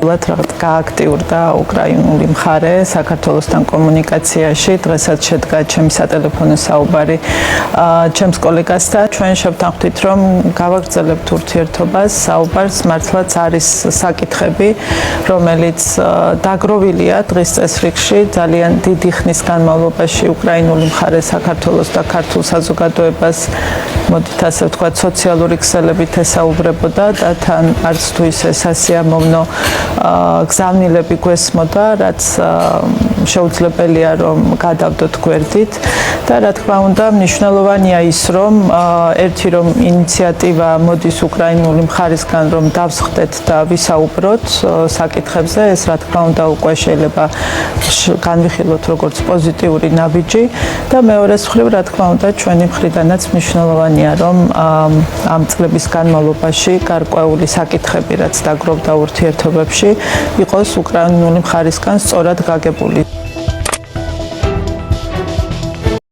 ნამდვილად გააქტიურდა უკრაინული მხარე საქართველოსთან კომუნიკაციაში. დღესაც შედგა ჩემი სატელეფონო საუბარი ჩემს კოლეგასთან. ჩვენ შევთანხმდით, რომ გავაგრძელებთ ურთიერთობას, საუბარს, მართლაც არის საკითხები, რომელიც დაგროვილია დღის წესრიგში ძალიან დიდი ხნის განმავლობაში უკრაინული მხარე საქართველოს და ქართულ საზოგადოებას მოდით ასე ვთქვათ სოციალური ქსელებით ესაუბრებოდა და თან არც თუ ისე სასიამოვნო გზავნილები გვესმოდა, რაც შეუძლებელია რომ გადავდოთ გვერდით და რა თქმა უნდა მნიშვნელოვანია ის რომ ერთი რომ ინიციატივა მოდის უკრაინული მხარისგან რომ დავსხდეთ და ვისაუბროთ საკითხებზე, ეს რა თქმა უნდა უკვე შეიძლება განვიხილოთ როგორც პოზიტიური ნაბიჯი და მეორეს მხრივ რა თქმა უნდა ჩვენი მხრიდანაც მნიშვნელოვანია რომ ამ წლების განმავლობაში გარკვეული საკითხები რაც დაგროვდა ურთიერთობებში იყოს უკრაინული მხარისგან სწორად გაგებული.